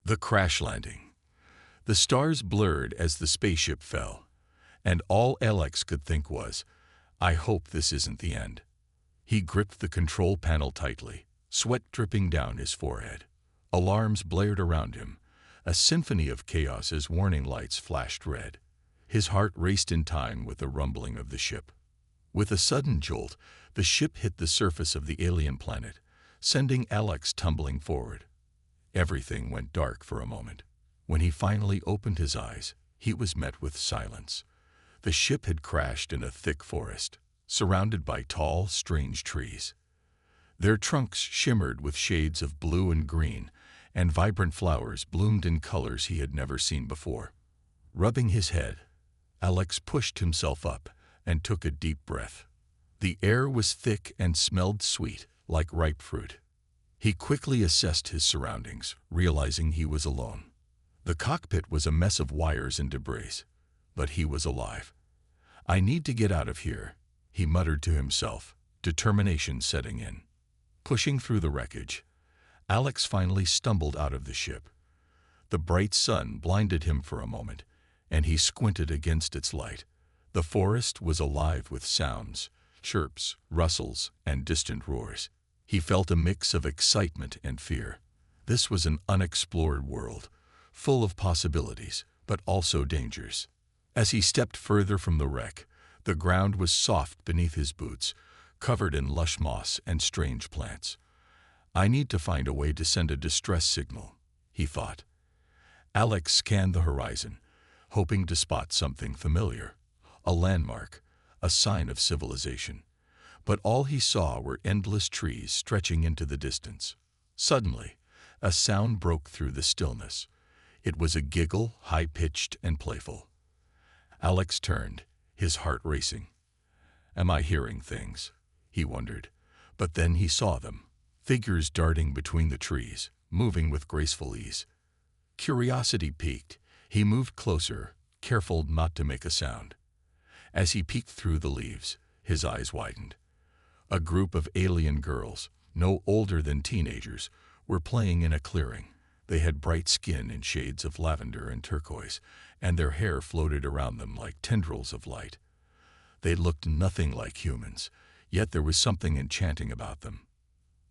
The crash landing. The stars blurred as the spaceship fell, and all Alex could think was, I hope this isn't the end. He gripped the control panel tightly, sweat dripping down his forehead. Alarms blared around him, a symphony of chaos as warning lights flashed red. His heart raced in time with the rumbling of the ship. With a sudden jolt, the ship hit the surface of the alien planet, sending Alex tumbling forward. Everything went dark for a moment. When he finally opened his eyes, he was met with silence. The ship had crashed in a thick forest, surrounded by tall, strange trees. Their trunks shimmered with shades of blue and green, and vibrant flowers bloomed in colors he had never seen before. Rubbing his head, Alex pushed himself up and took a deep breath. The air was thick and smelled sweet, like ripe fruit. He quickly assessed his surroundings, realizing he was alone. The cockpit was a mess of wires and debris, but he was alive. I need to get out of here, he muttered to himself, determination setting in. Pushing through the wreckage, Alex finally stumbled out of the ship. The bright sun blinded him for a moment, and he squinted against its light. The forest was alive with sounds, chirps, rustles, and distant roars. He felt a mix of excitement and fear. This was an unexplored world, full of possibilities, but also dangers. As he stepped further from the wreck, the ground was soft beneath his boots, covered in lush moss and strange plants. I need to find a way to send a distress signal, he thought. Alex scanned the horizon, hoping to spot something familiar, a landmark, a sign of civilization. But all he saw were endless trees stretching into the distance. Suddenly, a sound broke through the stillness. It was a giggle, high-pitched and playful. Alex turned, his heart racing. Am I hearing things? He wondered. But then he saw them, figures darting between the trees, moving with graceful ease. Curiosity piqued. He moved closer, careful not to make a sound. As he peeked through the leaves, his eyes widened. A group of alien girls, no older than teenagers, were playing in a clearing. They had bright skin in shades of lavender and turquoise, and their hair floated around them like tendrils of light. They looked nothing like humans, yet there was something enchanting about them.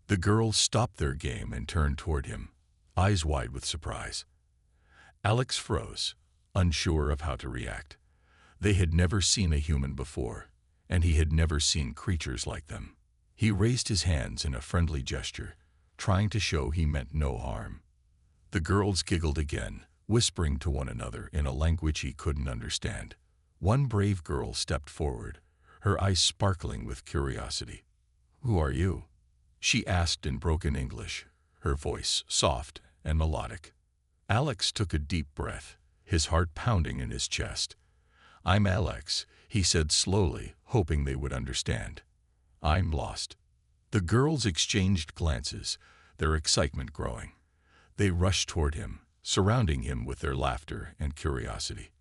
The girls stopped their game and turned toward him, eyes wide with surprise. Alex froze, unsure of how to react. They had never seen a human before, and he had never seen creatures like them. He raised his hands in a friendly gesture, trying to show he meant no harm. The girls giggled again, whispering to one another in a language he couldn't understand. One brave girl stepped forward, her eyes sparkling with curiosity. "Who are you?" she asked in broken English, her voice soft and melodic. Alex took a deep breath, his heart pounding in his chest. "I'm Alex," he said slowly, hoping they would understand. "I'm lost." The girls exchanged glances, their excitement growing. They rushed toward him, surrounding him with their laughter and curiosity.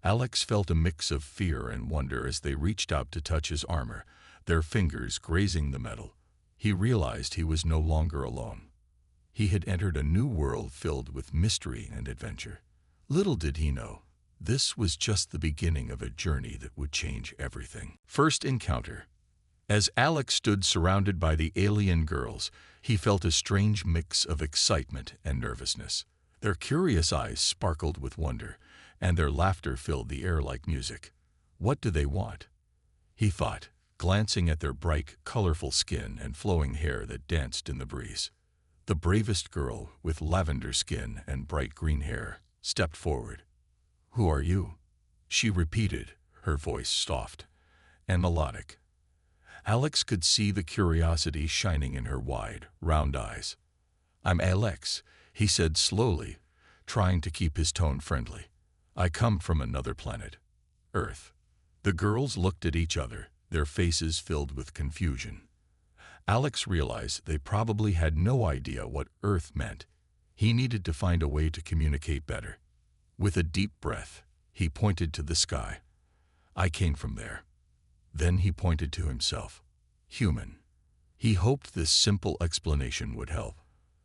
Alex felt a mix of fear and wonder as they reached out to touch his armor, their fingers grazing the metal. He realized he was no longer alone. He had entered a new world filled with mystery and adventure. Little did he know, this was just the beginning of a journey that would change everything. First encounter. As Alex stood surrounded by the alien girls, he felt a strange mix of excitement and nervousness. Their curious eyes sparkled with wonder, and their laughter filled the air like music. What do they want? He thought, glancing at their bright, colorful skin and flowing hair that danced in the breeze. The bravest girl, with lavender skin and bright green hair, stepped forward. "Who are you?" she repeated, her voice soft and melodic. Alex could see the curiosity shining in her wide, round eyes. "I'm Alex," he said slowly, trying to keep his tone friendly. "I come from another planet, Earth." The girls looked at each other, their faces filled with confusion. Alex realized they probably had no idea what Earth meant. He needed to find a way to communicate better. With a deep breath, he pointed to the sky. "I came from there." Then he pointed to himself. Human. He hoped this simple explanation would help.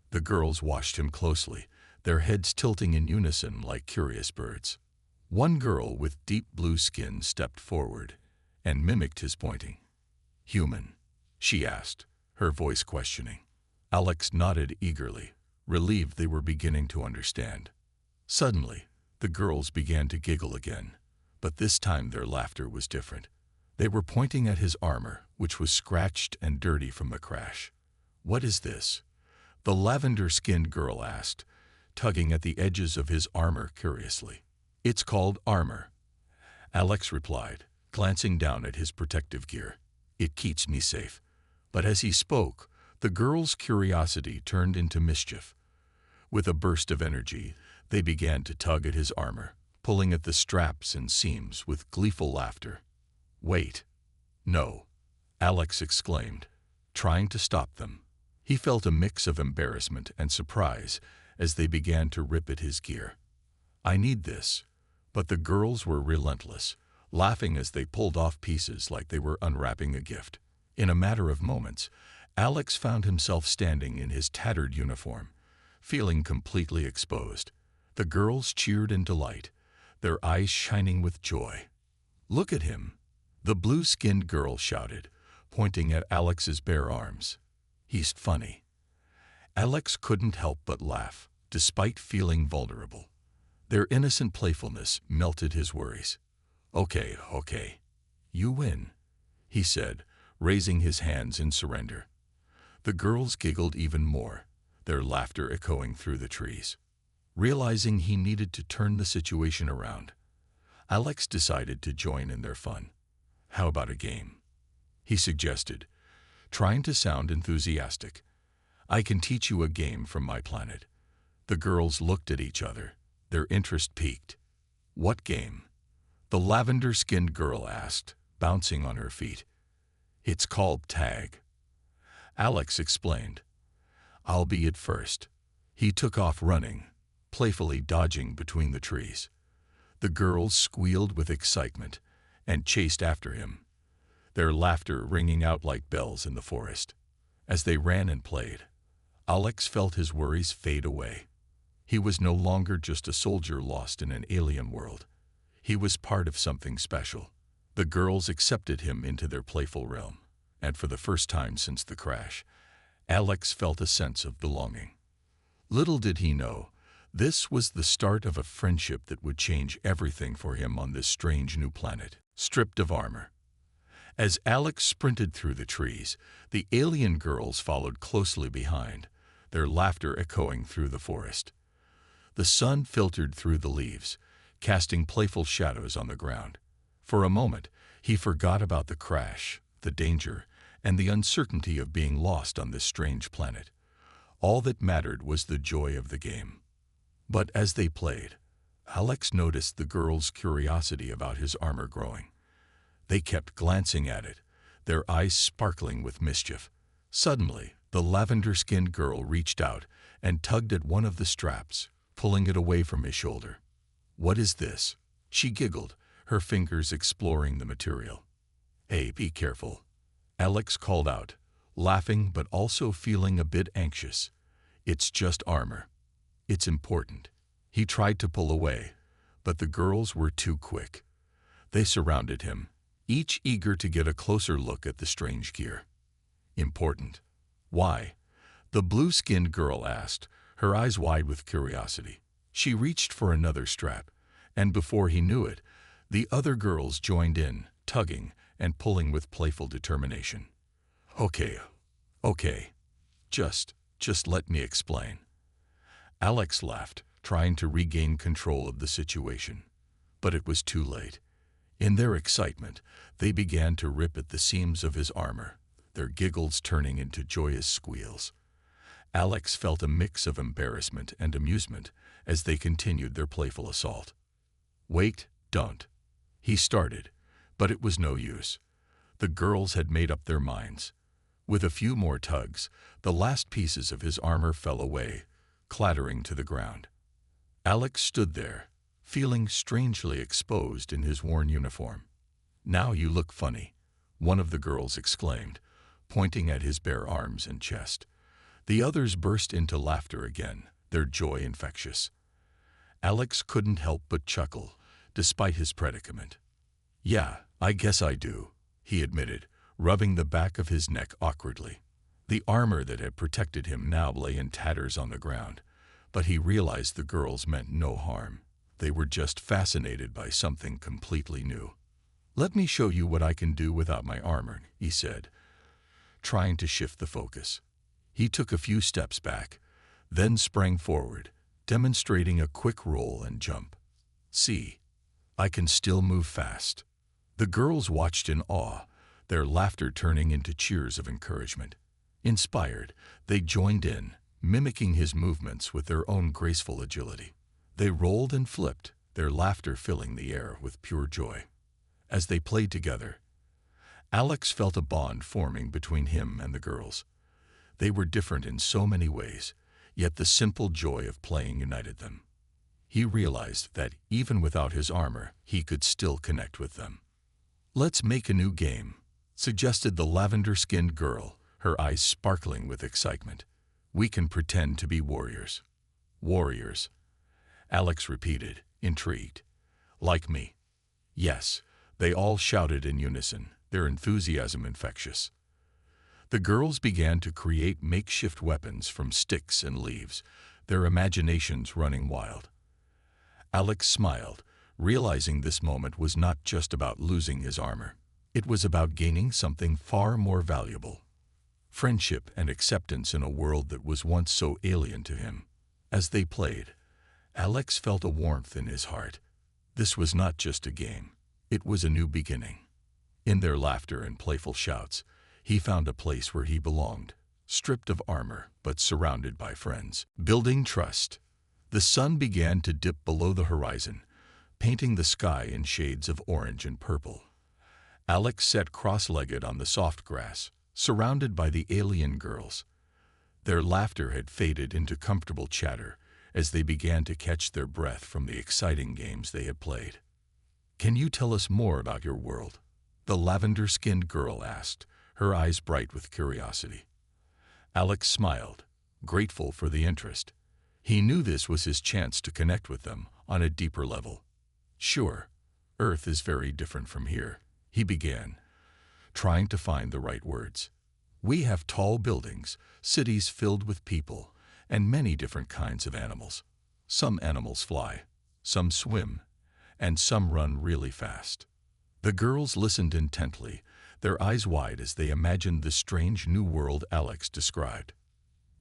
The girls watched him closely, their heads tilting in unison like curious birds. One girl with deep blue skin stepped forward and mimicked his pointing. "Human?" she asked, her voice questioning. Alex nodded eagerly, relieved they were beginning to understand. Suddenly, the girls began to giggle again, but this time their laughter was different. They were pointing at his armor, which was scratched and dirty from the crash. "What is this?" the lavender-skinned girl asked, tugging at the edges of his armor curiously. "It's called armor," Alex replied, glancing down at his protective gear. "It keeps me safe." But as he spoke, the girls' curiosity turned into mischief. With a burst of energy, they began to tug at his armor, pulling at the straps and seams with gleeful laughter. "Wait. No," Alex exclaimed, trying to stop them. He felt a mix of embarrassment and surprise as they began to rip at his gear. "I need this." But the girls were relentless, laughing as they pulled off pieces like they were unwrapping a gift. In a matter of moments, Alex found himself standing in his tattered uniform, feeling completely exposed. The girls cheered in delight, their eyes shining with joy. "Look at him!" the blue-skinned girl shouted, pointing at Alex's bare arms. "He's funny." Alex couldn't help but laugh, despite feeling vulnerable. Their innocent playfulness melted his worries. Okay. You win," he said, raising his hands in surrender. The girls giggled even more, their laughter echoing through the trees. Realizing he needed to turn the situation around, Alex decided to join in their fun. "How about a game?" he suggested, trying to sound enthusiastic. "I can teach you a game from my planet." The girls looked at each other, their interest piqued. "What game?" the lavender-skinned girl asked, bouncing on her feet. "It's called tag," Alex explained. "I'll be it first." He took off running, playfully dodging between the trees. The girls squealed with excitement and chased after him, their laughter ringing out like bells in the forest. As they ran and played, Alex felt his worries fade away. He was no longer just a soldier lost in an alien world. He was part of something special. The girls accepted him into their playful realm, and for the first time since the crash, Alex felt a sense of belonging. Little did he know, this was the start of a friendship that would change everything for him on this strange new planet, stripped of armor. As Alex sprinted through the trees, the alien girls followed closely behind, their laughter echoing through the forest. The sun filtered through the leaves, casting playful shadows on the ground. For a moment, he forgot about the crash, the danger, and the uncertainty of being lost on this strange planet. All that mattered was the joy of the game. But as they played, Alex noticed the girls' curiosity about his armor growing. They kept glancing at it, their eyes sparkling with mischief. Suddenly, the lavender-skinned girl reached out and tugged at one of the straps, pulling it away from his shoulder. "What is this?" she giggled, her fingers exploring the material. "Hey, be careful," Alex called out, laughing but also feeling a bit anxious. "It's just armor. It's important." He tried to pull away, but the girls were too quick. They surrounded him, each eager to get a closer look at the strange gear. "Important? Why?" the blue-skinned girl asked, her eyes wide with curiosity. She reached for another strap, and before he knew it, the other girls joined in, tugging and pulling with playful determination. Okay. Just let me explain." Alex laughed, trying to regain control of the situation. But it was too late. In their excitement, they began to rip at the seams of his armor, their giggles turning into joyous squeals. Alex felt a mix of embarrassment and amusement as they continued their playful assault. "Wait, don't," he started, but it was no use. The girls had made up their minds. With a few more tugs, the last pieces of his armor fell away, clattering to the ground. Alex stood there, feeling strangely exposed in his worn uniform. "Now you look funny," one of the girls exclaimed, pointing at his bare arms and chest. The others burst into laughter again, their joy infectious. Alex couldn't help but chuckle, despite his predicament. "Yeah, I guess I do," he admitted, rubbing the back of his neck awkwardly. The armor that had protected him now lay in tatters on the ground, but he realized the girls meant no harm. They were just fascinated by something completely new. "Let me show you what I can do without my armor," he said, trying to shift the focus. He took a few steps back, then sprang forward, demonstrating a quick roll and jump. "See, I can still move fast." The girls watched in awe, their laughter turning into cheers of encouragement. Inspired, they joined in, mimicking his movements with their own graceful agility. They rolled and flipped, their laughter filling the air with pure joy. As they played together, Alex felt a bond forming between him and the girls. They were different in so many ways, yet the simple joy of playing united them. He realized that even without his armor, he could still connect with them. "Let's make a new game," suggested the lavender-skinned girl, her eyes sparkling with excitement. "We can pretend to be warriors." "Warriors," Alex repeated, intrigued. "Like me." "Yes," they all shouted in unison, their enthusiasm infectious. The girls began to create makeshift weapons from sticks and leaves, their imaginations running wild. Alex smiled, realizing this moment was not just about losing his armor. It was about gaining something far more valuable: friendship and acceptance in a world that was once so alien to him. As they played, Alex felt a warmth in his heart. This was not just a game, it was a new beginning. In their laughter and playful shouts, he found a place where he belonged, stripped of armor but surrounded by friends. Building trust. The sun began to dip below the horizon, painting the sky in shades of orange and purple. Alex sat cross-legged on the soft grass, surrounded by the alien girls. Their laughter had faded into comfortable chatter as they began to catch their breath from the exciting games they had played. "Can you tell us more about your world?" the lavender-skinned girl asked, her eyes bright with curiosity. Alex smiled, grateful for the interest. He knew this was his chance to connect with them on a deeper level. "Sure, Earth is very different from here," he began, trying to find the right words. "We have tall buildings, cities filled with people, and many different kinds of animals. Some animals fly, some swim, and some run really fast." The girls listened intently, their eyes wide as they imagined the strange new world Alex described.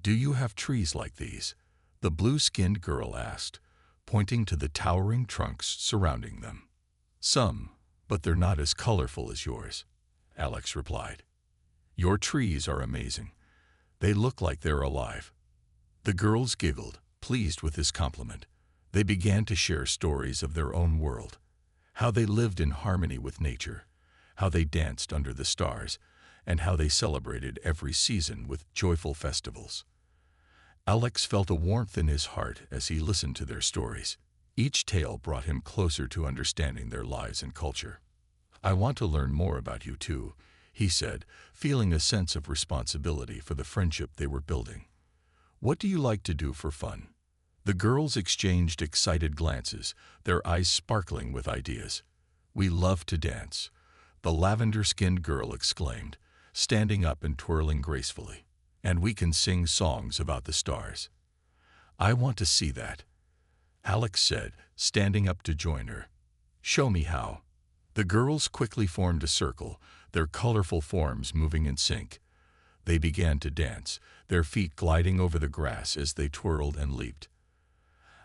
"Do you have trees like these?" the blue-skinned girl asked, pointing to the towering trunks surrounding them. "Some, but they're not as colorful as yours," Alex replied. "Your trees are amazing. They look like they're alive." The girls giggled, pleased with this compliment. They began to share stories of their own world, how they lived in harmony with nature, how they danced under the stars, and how they celebrated every season with joyful festivals. Alex felt a warmth in his heart as he listened to their stories. Each tale brought him closer to understanding their lives and culture. "I want to learn more about you too," he said, feeling a sense of responsibility for the friendship they were building. "What do you like to do for fun?" The girls exchanged excited glances, their eyes sparkling with ideas. "We love to dance," the lavender-skinned girl exclaimed, standing up and twirling gracefully. "And we can sing songs about the stars." "I want to see that," Alex said, standing up to join her. "Show me how." The girls quickly formed a circle, their colorful forms moving in sync. They began to dance, their feet gliding over the grass as they twirled and leaped.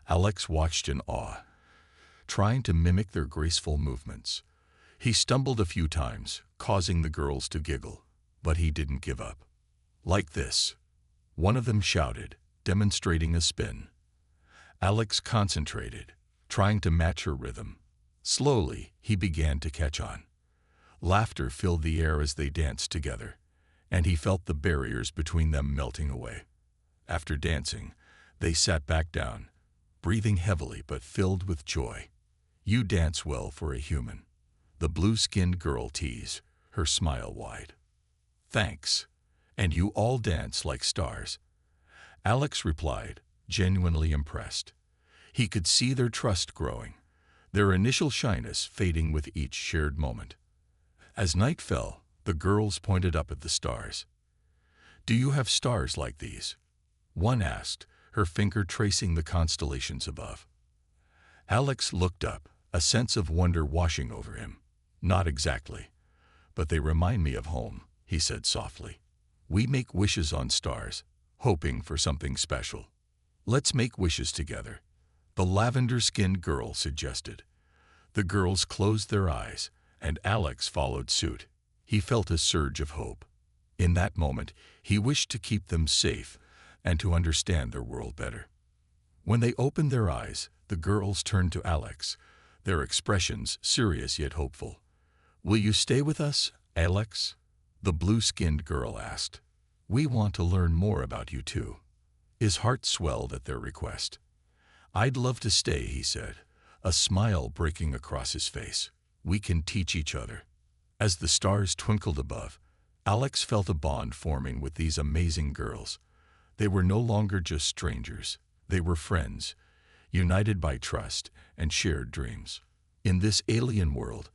Alex watched in awe, trying to mimic their graceful movements. He stumbled a few times, causing the girls to giggle, but he didn't give up. "Like this," one of them shouted, demonstrating a spin. Alex concentrated, trying to match her rhythm. Slowly, he began to catch on. Laughter filled the air as they danced together, and he felt the barriers between them melting away. After dancing, they sat back down, breathing heavily but filled with joy. "You dance well for a human," the blue-skinned girl teased, her smile wide. "Thanks. And you all dance like stars," Alex replied, genuinely impressed. He could see their trust growing, their initial shyness fading with each shared moment. As night fell, the girls pointed up at the stars. "Do you have stars like these?" one asked, her finger tracing the constellations above. Alex looked up, a sense of wonder washing over him. "Not exactly, but they remind me of home," he said softly. "We make wishes on stars, hoping for something special." "Let's make wishes together," the lavender-skinned girl suggested. The girls closed their eyes, and Alex followed suit. He felt a surge of hope. In that moment, he wished to keep them safe and to understand their world better. When they opened their eyes, the girls turned to Alex, their expressions serious yet hopeful. "Will you stay with us, Alex?" the blue-skinned girl asked. "We want to learn more about you too." His heart swelled at their request. "I'd love to stay," he said, a smile breaking across his face. "We can teach each other." As the stars twinkled above, Alex felt a bond forming with these amazing girls. They were no longer just strangers. They were friends, united by trust and shared dreams. In this alien world,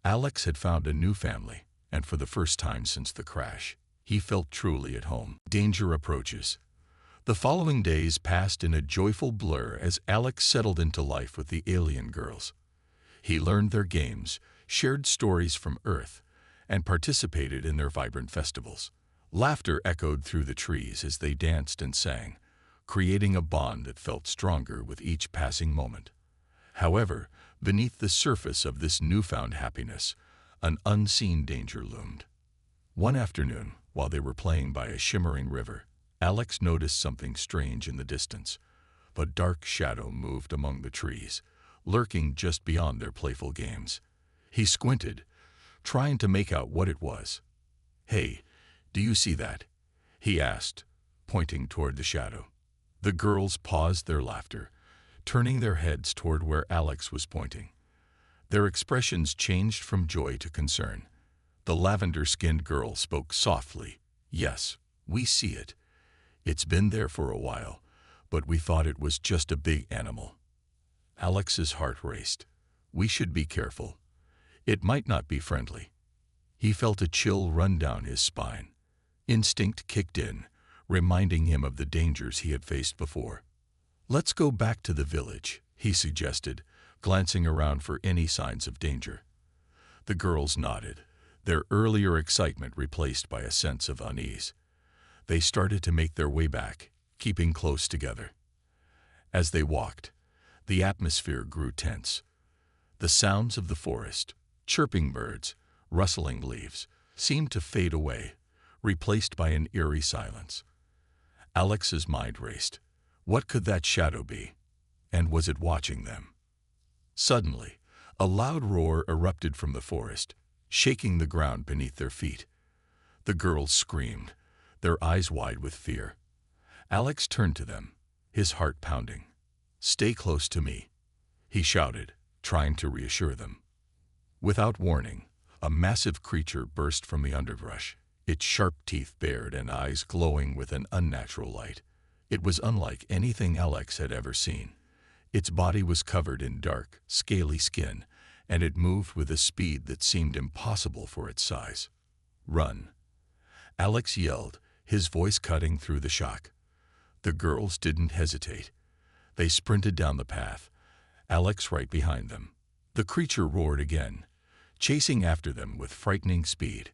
Alex had found a new family, and for the first time since the crash, he felt truly at home. Danger approaches. The following days passed in a joyful blur as Alex settled into life with the alien girls. He learned their games, shared stories from Earth, and participated in their vibrant festivals. Laughter echoed through the trees as they danced and sang, creating a bond that felt stronger with each passing moment. However, beneath the surface of this newfound happiness, an unseen danger loomed. One afternoon, while they were playing by a shimmering river, Alex noticed something strange in the distance. A dark shadow moved among the trees, lurking just beyond their playful games. He squinted, trying to make out what it was. "Hey, do you see that?" he asked, pointing toward the shadow. The girls paused their laughter, turning their heads toward where Alex was pointing. Their expressions changed from joy to concern. The lavender-skinned girl spoke softly. "Yes, we see it. It's been there for a while, but we thought it was just a big animal." Alex's heart raced. "We should be careful. It might not be friendly." He felt a chill run down his spine. Instinct kicked in, reminding him of the dangers he had faced before. "Let's go back to the village," he suggested, glancing around for any signs of danger. The girls nodded, their earlier excitement replaced by a sense of unease. They started to make their way back, keeping close together. As they walked, the atmosphere grew tense. The sounds of the forest, chirping birds, rustling leaves, seemed to fade away, replaced by an eerie silence. Alex's mind raced. What could that shadow be? And was it watching them? Suddenly, a loud roar erupted from the forest, shaking the ground beneath their feet. The girls screamed, their eyes wide with fear. Alex turned to them, his heart pounding. "Stay close to me," he shouted, trying to reassure them. Without warning, a massive creature burst from the underbrush, its sharp teeth bared and eyes glowing with an unnatural light. It was unlike anything Alex had ever seen. Its body was covered in dark, scaly skin, and it moved with a speed that seemed impossible for its size. "Run!" Alex yelled, his voice cutting through the shock. The girls didn't hesitate. They sprinted down the path, Alex right behind them. The creature roared again, chasing after them with frightening speed.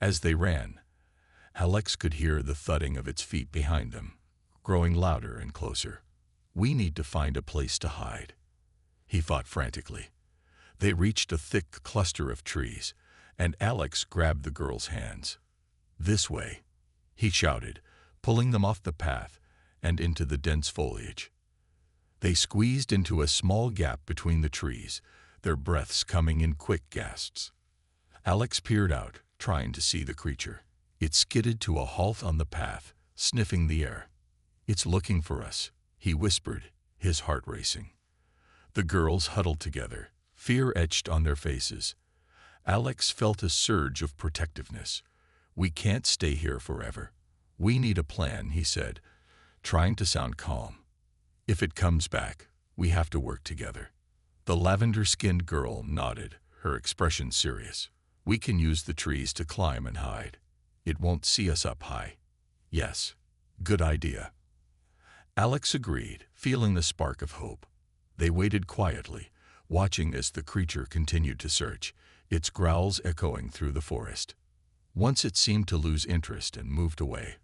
As they ran, Alex could hear the thudding of its feet behind them, growing louder and closer. "We need to find a place to hide," he thought frantically. They reached a thick cluster of trees, and Alex grabbed the girls' hands. "This way," he shouted, pulling them off the path and into the dense foliage. They squeezed into a small gap between the trees, their breaths coming in quick gasps. Alex peered out, trying to see the creature. It skidded to a halt on the path, sniffing the air. "It's looking for us," he whispered, his heart racing. The girls huddled together, fear etched on their faces. Alex felt a surge of protectiveness. "We can't stay here forever. We need a plan," he said, trying to sound calm. "If it comes back, we have to work together." The lavender-skinned girl nodded, her expression serious. "We can use the trees to climb and hide. It won't see us up high." "Yes, good idea." Alex agreed, feeling the spark of hope. They waited quietly, watching as the creature continued to search, its growls echoing through the forest. Once it seemed to lose interest and moved away.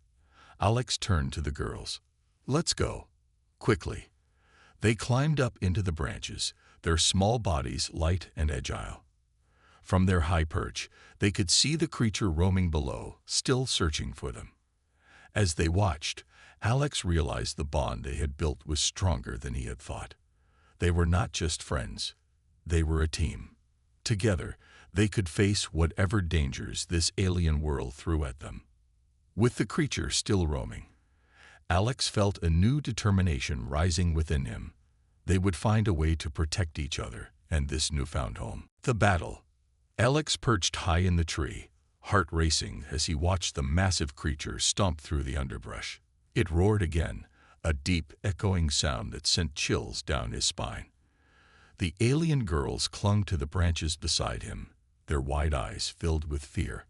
Alex turned to the girls. "Let's go." Quickly, they climbed up into the branches, their small bodies light and agile. From their high perch, they could see the creature roaming below, still searching for them. As they watched, Alex realized the bond they had built was stronger than he had thought. They were not just friends. They were a team. Together, they could face whatever dangers this alien world threw at them. With the creature still roaming, Alex felt a new determination rising within him. They would find a way to protect each other and this newfound home. The battle. Alex perched high in the tree, heart racing as he watched the massive creature stomp through the underbrush. It roared again, a deep, echoing sound that sent chills down his spine. The alien girls clung to the branches beside him, their wide eyes filled with fear.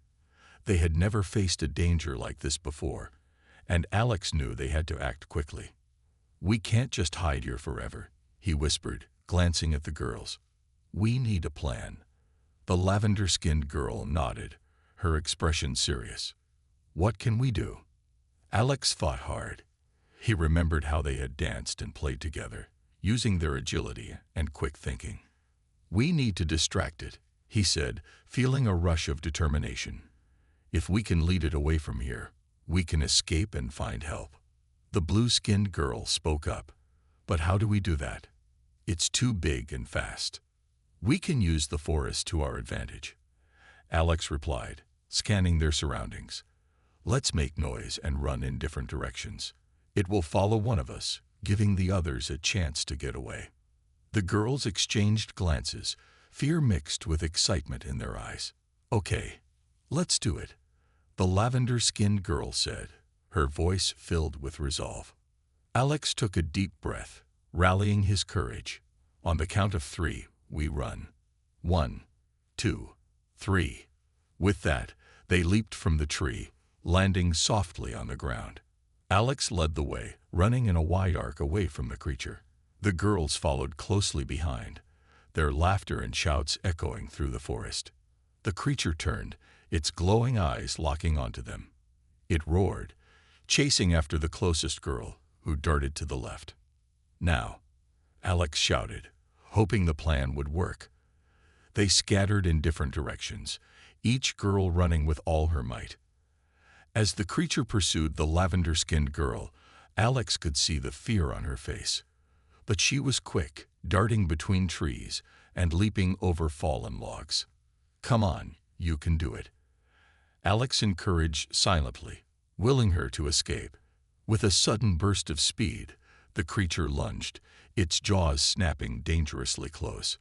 They had never faced a danger like this before, and Alex knew they had to act quickly. "We can't just hide here forever," he whispered, glancing at the girls. "We need a plan." The lavender-skinned girl nodded, her expression serious. "What can we do?" Alex thought hard. He remembered how they had danced and played together, using their agility and quick thinking. "We need to distract it," he said, feeling a rush of determination. "If we can lead it away from here, we can escape and find help." The blue-skinned girl spoke up. "But how do we do that? It's too big and fast." "We can use the forest to our advantage," Alex replied, scanning their surroundings. "Let's make noise and run in different directions. It will follow one of us, giving the others a chance to get away." The girls exchanged glances, fear mixed with excitement in their eyes. "Okay, let's do it," the lavender-skinned girl said, her voice filled with resolve. Alex took a deep breath, rallying his courage. "On the count of 3, we run. 1, 2, 3. With that, they leaped from the tree, landing softly on the ground. Alex led the way, running in a wide arc away from the creature. The girls followed closely behind, their laughter and shouts echoing through the forest. The creature turned, its glowing eyes locking onto them. It roared, chasing after the closest girl, who darted to the left. "Now," Alex shouted, hoping the plan would work. They scattered in different directions, each girl running with all her might. As the creature pursued the lavender-skinned girl, Alex could see the fear on her face. But she was quick, darting between trees and leaping over fallen logs. "Come on, you can do it," Alex encouraged silently, willing her to escape. With a sudden burst of speed, the creature lunged, its jaws snapping dangerously close.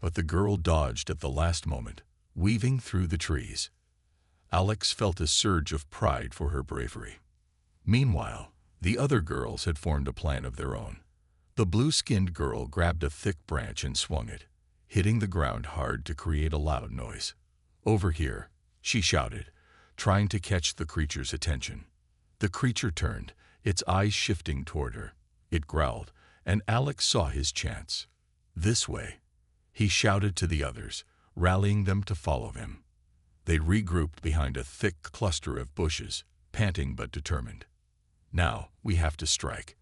But the girl dodged at the last moment, weaving through the trees. Alex felt a surge of pride for her bravery. Meanwhile, the other girls had formed a plan of their own. The blue-skinned girl grabbed a thick branch and swung it, hitting the ground hard to create a loud noise. "Over here," she shouted, trying to catch the creature's attention. The creature turned, its eyes shifting toward her. It growled, and Alex saw his chance. "This way," he shouted to the others, rallying them to follow him. They regrouped behind a thick cluster of bushes, panting but determined. "Now we have to strike,"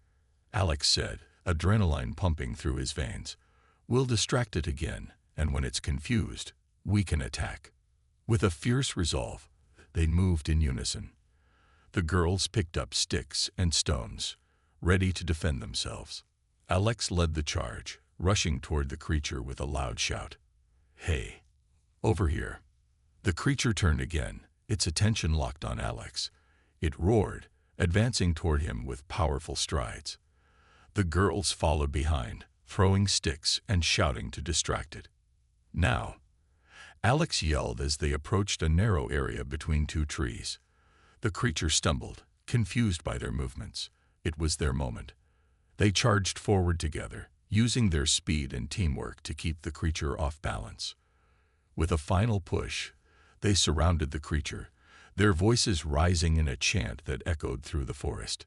Alex said, adrenaline pumping through his veins. "We'll distract it again, and when it's confused, we can attack." With a fierce resolve, they moved in unison. The girls picked up sticks and stones, ready to defend themselves. Alex led the charge, rushing toward the creature with a loud shout. "Hey, over here." The creature turned again, its attention locked on Alex. It roared, advancing toward him with powerful strides. The girls followed behind, throwing sticks and shouting to distract it. "Now," Alex yelled as they approached a narrow area between two trees. The creature stumbled, confused by their movements, It was their moment. They charged forward together, using their speed and teamwork to keep the creature off balance. With a final push, they surrounded the creature, their voices rising in a chant that echoed through the forest.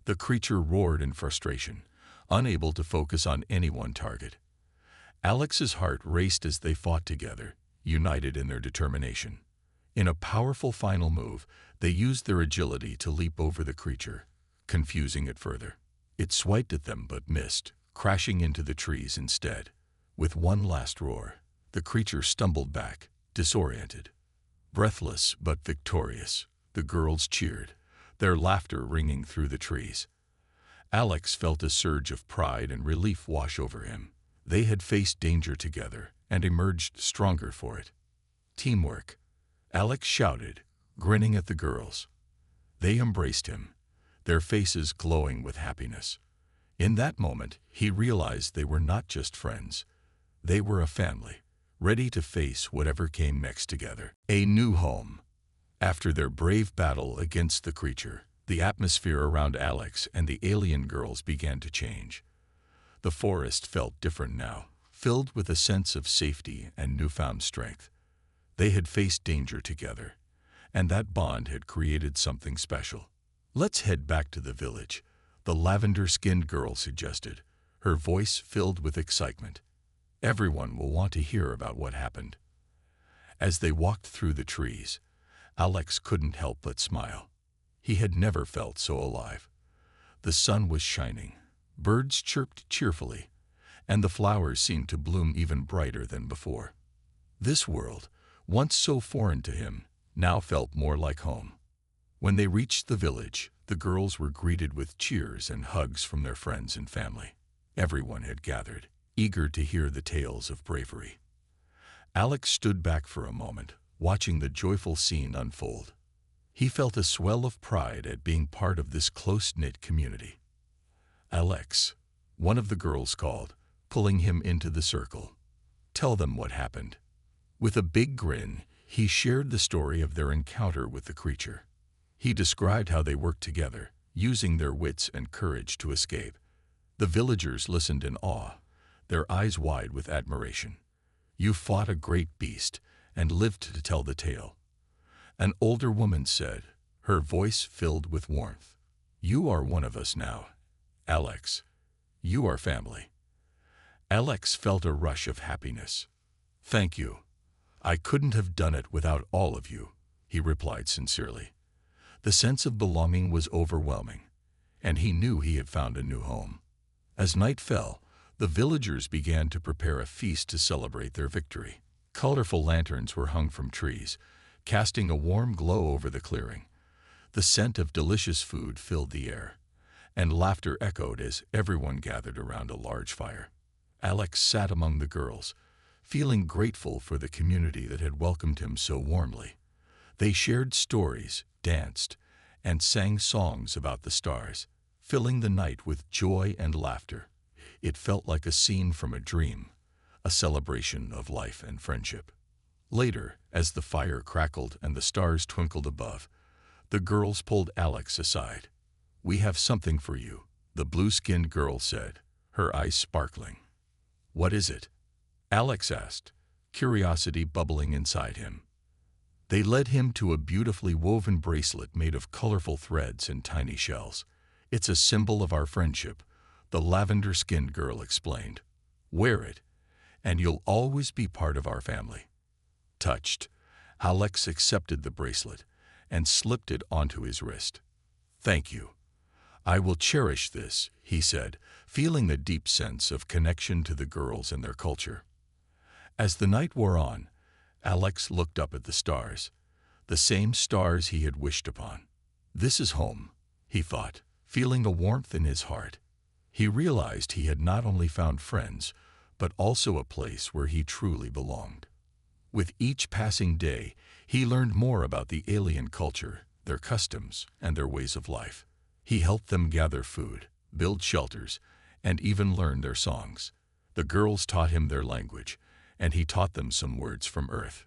The creature roared in frustration, unable to focus on any one target. Alex's heart raced as they fought together, united in their determination. In a powerful final move, they used their agility to leap over the creature, confusing it further. It swiped at them but missed, crashing into the trees instead. With one last roar, the creature stumbled back, disoriented. Breathless but victorious, the girls cheered, their laughter ringing through the trees. Alex felt a surge of pride and relief wash over him. They had faced danger together and emerged stronger for it. Teamwork, Alex shouted, grinning at the girls. They embraced him, their faces glowing with happiness. In that moment, he realized they were not just friends. They were a family, ready to face whatever came next together. A new home. After their brave battle against the creature, the atmosphere around Alex and the alien girls began to change. The forest felt different now, filled with a sense of safety and newfound strength. They had faced danger together, and that bond had created something special. "Let's head back to the village," the lavender-skinned girl suggested, her voice filled with excitement. "Everyone will want to hear about what happened." As they walked through the trees, Alex couldn't help but smile. He had never felt so alive. The sun was shining, birds chirped cheerfully, and the flowers seemed to bloom even brighter than before. This world, once so foreign to him, now felt more like home. When they reached the village, the girls were greeted with cheers and hugs from their friends and family. Everyone had gathered, eager to hear the tales of bravery. Alex stood back for a moment, watching the joyful scene unfold. He felt a swell of pride at being part of this close-knit community. "Alex," one of the girls called, pulling him into the circle. "Tell them what happened." With a big grin, he shared the story of their encounter with the creature. He described how they worked together, using their wits and courage to escape. The villagers listened in awe, their eyes wide with admiration. "You fought a great beast and lived to tell the tale." An older woman said, her voice filled with warmth, "You are one of us now, Alex. You are family." Alex felt a rush of happiness. "Thank you. I couldn't have done it without all of you," he replied sincerely. The sense of belonging was overwhelming, and he knew he had found a new home. As night fell, the villagers began to prepare a feast to celebrate their victory. Colorful lanterns were hung from trees, casting a warm glow over the clearing. The scent of delicious food filled the air, and laughter echoed as everyone gathered around a large fire. Alex sat among the girls, feeling grateful for the community that had welcomed him so warmly. They shared stories, danced, and sang songs about the stars, filling the night with joy and laughter. It felt like a scene from a dream, a celebration of life and friendship. Later, as the fire crackled and the stars twinkled above, the girls pulled Alex aside. "We have something for you," the blue-skinned girl said, her eyes sparkling. "What is it?" Alex asked, curiosity bubbling inside him. They led him to a beautifully woven bracelet made of colorful threads and tiny shells. "It's a symbol of our friendship," the lavender-skinned girl explained. "Wear it, and you'll always be part of our family." Touched, Alex accepted the bracelet and slipped it onto his wrist. "Thank you. I will cherish this," he said, feeling a deep sense of connection to the girls and their culture. As the night wore on, Alex looked up at the stars, the same stars he had wished upon. "This is home," he thought, feeling a warmth in his heart. He realized he had not only found friends, but also a place where he truly belonged. With each passing day, he learned more about the alien culture, their customs, and their ways of life. He helped them gather food, build shelters, and even learn their songs. The girls taught him their language, and he taught them some words from Earth.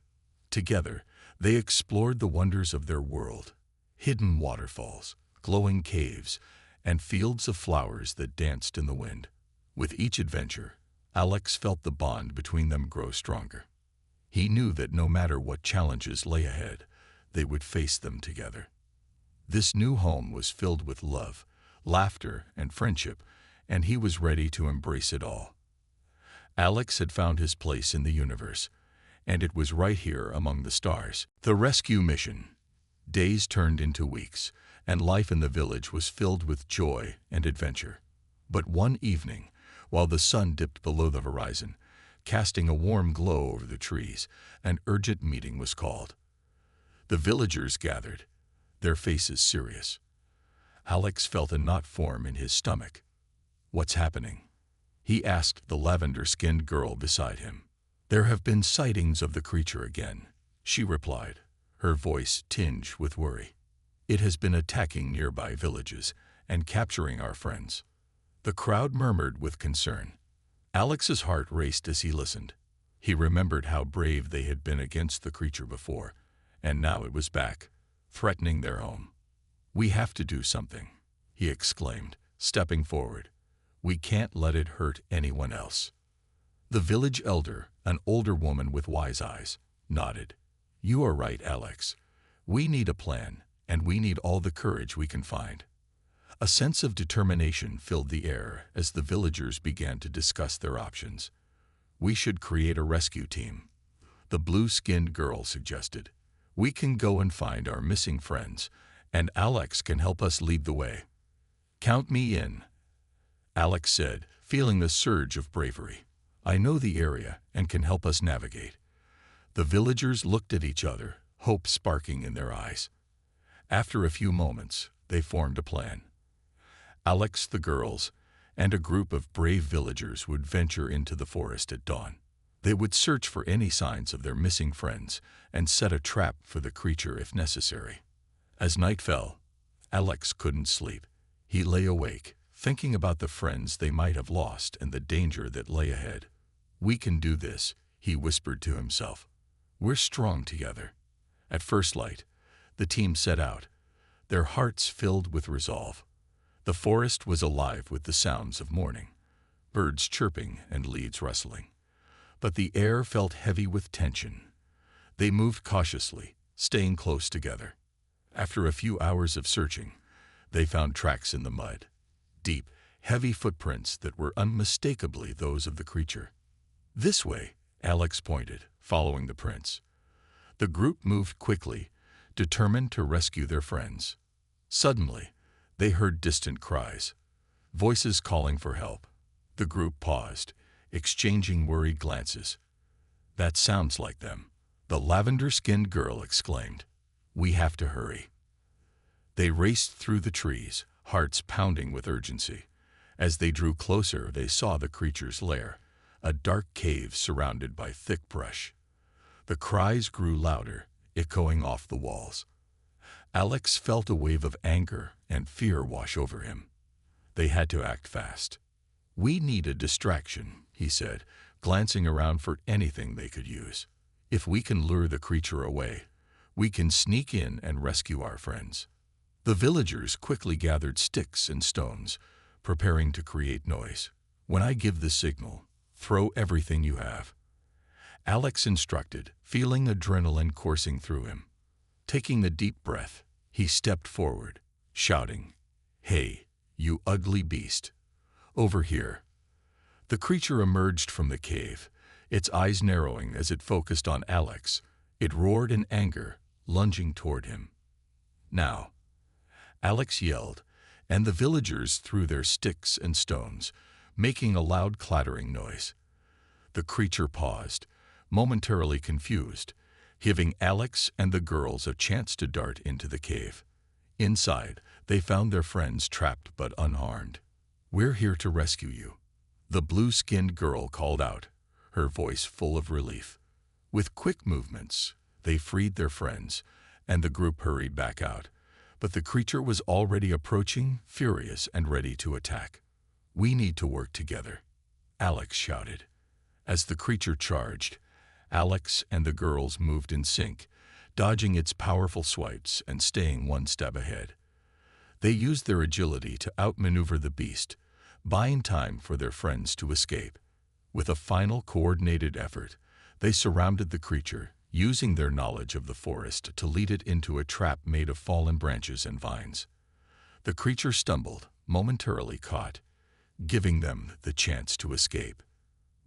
Together, they explored the wonders of their world: hidden waterfalls, glowing caves, and fields of flowers that danced in the wind. With each adventure, Alex felt the bond between them grow stronger. He knew that no matter what challenges lay ahead, they would face them together. This new home was filled with love, laughter, and friendship, and he was ready to embrace it all. Alex had found his place in the universe, and it was right here among the stars. The rescue mission. Days turned into weeks, and life in the village was filled with joy and adventure. But one evening, while the sun dipped below the horizon, casting a warm glow over the trees, an urgent meeting was called. The villagers gathered, their faces serious. Alex felt a knot form in his stomach. "What's happening?" he asked the lavender-skinned girl beside him. "There have been sightings of the creature again," she replied, her voice tinged with worry. "It has been attacking nearby villages and capturing our friends." The crowd murmured with concern. Alex's heart raced as he listened. He remembered how brave they had been against the creature before, and now it was back, threatening their home. "We have to do something," he exclaimed, stepping forward. "We can't let it hurt anyone else." The village elder, an older woman with wise eyes, nodded. "You are right, Alex. We need a plan, and we need all the courage we can find." A sense of determination filled the air as the villagers began to discuss their options. "We should create a rescue team," the blue-skinned girl suggested. "We can go and find our missing friends, and Alex can help us lead the way." "Count me in," Alex said, feeling the surge of bravery. "I know the area and can help us navigate." The villagers looked at each other, hope sparking in their eyes. After a few moments, they formed a plan. Alex, the girls, and a group of brave villagers would venture into the forest at dawn. They would search for any signs of their missing friends and set a trap for the creature if necessary. As night fell, Alex couldn't sleep. He lay awake, thinking about the friends they might have lost and the danger that lay ahead. "We can do this," he whispered to himself. "We're strong together." At first light, the team set out, their hearts filled with resolve. The forest was alive with the sounds of morning, birds chirping and leaves rustling. But the air felt heavy with tension. They moved cautiously, staying close together. After a few hours of searching, they found tracks in the mud, deep, heavy footprints that were unmistakably those of the creature. "This way," Alex pointed, following the prints. The group moved quickly, determined to rescue their friends. Suddenly, they heard distant cries, voices calling for help. The group paused, exchanging worried glances. "That sounds like them," the lavender-skinned girl exclaimed. "We have to hurry." They raced through the trees, hearts pounding with urgency. As they drew closer, they saw the creature's lair, a dark cave surrounded by thick brush. The cries grew louder, echoing off the walls. Alex felt a wave of anger and fear wash over him. They had to act fast. "We need a distraction," he said, glancing around for anything they could use. "If we can lure the creature away, we can sneak in and rescue our friends." The villagers quickly gathered sticks and stones, preparing to create noise. "When I give the signal, throw everything you have," Alex instructed, feeling adrenaline coursing through him. Taking a deep breath, he stepped forward, shouting, "Hey, you ugly beast! Over here!" The creature emerged from the cave, its eyes narrowing as it focused on Alex. It roared in anger, lunging toward him. "Now!" Alex yelled, and the villagers threw their sticks and stones, making a loud clattering noise. The creature paused, momentarily confused, giving Alex and the girls a chance to dart into the cave. Inside, they found their friends trapped but unharmed. "We're here to rescue you," the blue-skinned girl called out, her voice full of relief. With quick movements, they freed their friends, and the group hurried back out. But the creature was already approaching, furious and ready to attack. "We need to work together," Alex shouted. As the creature charged, Alex and the girls moved in sync, dodging its powerful swipes and staying one step ahead. They used their agility to outmaneuver the beast, buying time for their friends to escape. With a final coordinated effort, they surrounded the creature, using their knowledge of the forest to lead it into a trap made of fallen branches and vines. The creature stumbled, momentarily caught, giving them the chance to escape.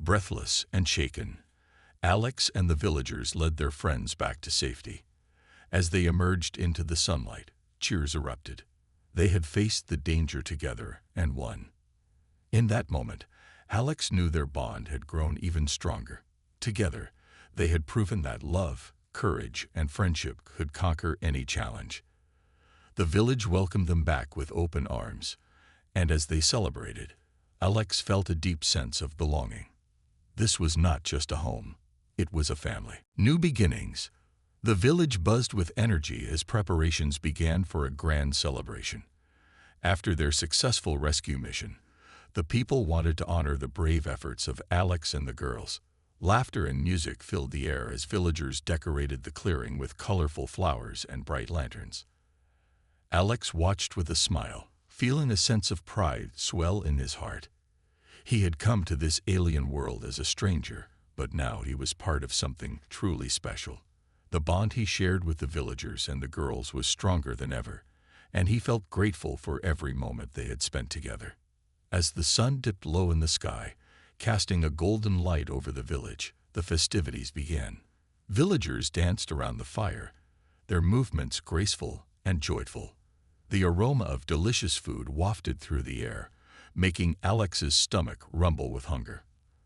Breathless and shaken, Alex and the villagers led their friends back to safety. As they emerged into the sunlight, cheers erupted. They had faced the danger together and won. In that moment, Alex knew their bond had grown even stronger. Together, they had proven that love, courage, and friendship could conquer any challenge. The village welcomed them back with open arms, and as they celebrated, Alex felt a deep sense of belonging. This was not just a home, it was a family. New beginnings. The village buzzed with energy as preparations began for a grand celebration. After their successful rescue mission, the people wanted to honor the brave efforts of Alex and the girls. Laughter and music filled the air as villagers decorated the clearing with colorful flowers and bright lanterns. Alex watched with a smile, feeling a sense of pride swell in his heart. He had come to this alien world as a stranger, but now he was part of something truly special. The bond he shared with the villagers and the girls was stronger than ever, and he felt grateful for every moment they had spent together. As the sun dipped low in the sky, casting a golden light over the village, the festivities began. Villagers danced around the fire, their movements graceful and joyful. The aroma of delicious food wafted through the air, making Alex's stomach rumble with hunger.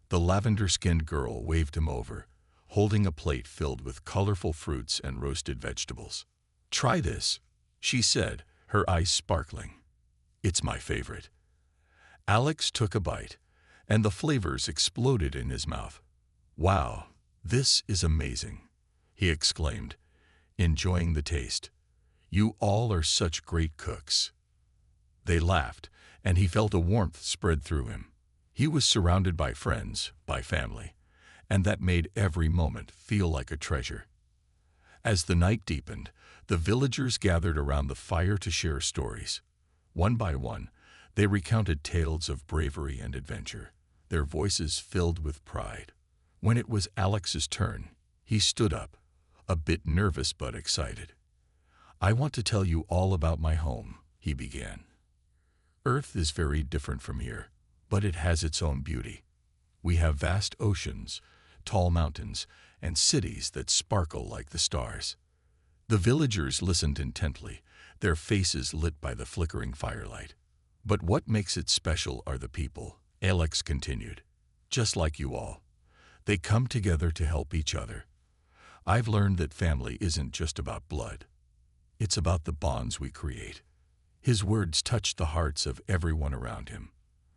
The lavender-skinned girl waved him over, holding a plate filled with colorful fruits and roasted vegetables. "Try this," she said, her eyes sparkling. "It's my favorite." Alex took a bite, and the flavors exploded in his mouth. "Wow, this is amazing," he exclaimed, enjoying the taste. "You all are such great cooks." They laughed, and he felt a warmth spread through him. He was surrounded by friends, by family, and that made every moment feel like a treasure. As the night deepened, the villagers gathered around the fire to share stories. One by one, they recounted tales of bravery and adventure, their voices filled with pride. When it was Alex's turn, he stood up, a bit nervous but excited. "I want to tell you all about my home," he began. "Earth is very different from here, but it has its own beauty. We have vast oceans, tall mountains, and cities that sparkle like the stars." The villagers listened intently, their faces lit by the flickering firelight. "But what makes it special are the people," Alex continued. "Just like you all. They come together to help each other. I've learned that family isn't just about blood. It's about the bonds we create." His words touched the hearts of everyone around him.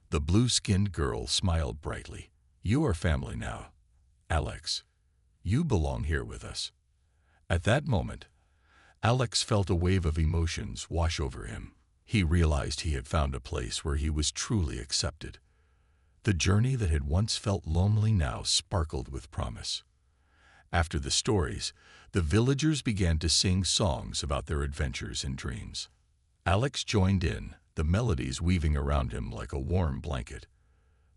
The blue-skinned girl smiled brightly. "You are family now, Alex. You belong here with us." At that moment, Alex felt a wave of emotions wash over him. He realized he had found a place where he was truly accepted. The journey that had once felt lonely now sparkled with promise. After the stories, the villagers began to sing songs about their adventures and dreams. Alex joined in, the melodies weaving around him like a warm blanket.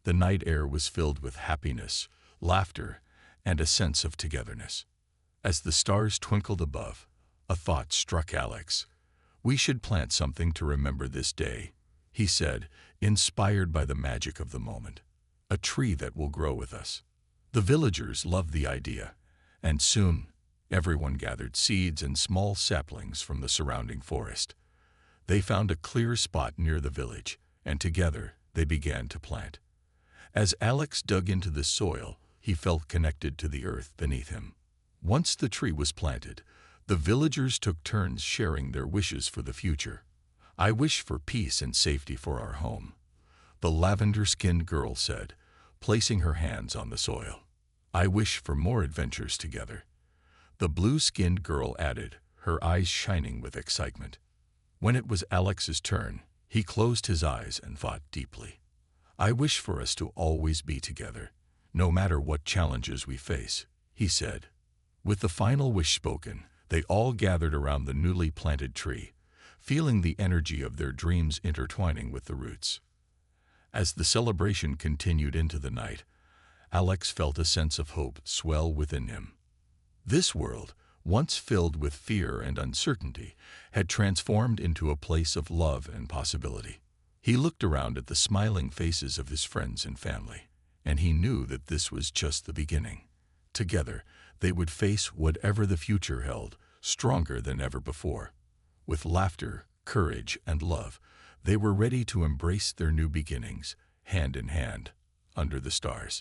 The night air was filled with happiness, laughter, and a sense of togetherness. As the stars twinkled above, a thought struck Alex. "We should plant something to remember this day," he said, inspired by the magic of the moment. "A tree that will grow with us." The villagers loved the idea, and soon everyone gathered seeds and small saplings from the surrounding forest. They found a clear spot near the village, and together they began to plant. As Alex dug into the soil, he felt connected to the earth beneath him. Once the tree was planted, the villagers took turns sharing their wishes for the future. "I wish for peace and safety for our home," the lavender-skinned girl said, placing her hands on the soil. "I wish for more adventures together," the blue-skinned girl added, her eyes shining with excitement. When it was Alex's turn, he closed his eyes and thought deeply. "I wish for us to always be together, no matter what challenges we face," he said. With the final wish spoken, they all gathered around the newly planted tree, feeling the energy of their dreams intertwining with the roots. As the celebration continued into the night, Alex felt a sense of hope swell within him. This world, once filled with fear and uncertainty, had transformed into a place of love and possibility. He looked around at the smiling faces of his friends and family, and he knew that this was just the beginning. Together, they would face whatever the future held, stronger than ever before. With laughter, courage, and love, they were ready to embrace their new beginnings, hand in hand, under the stars.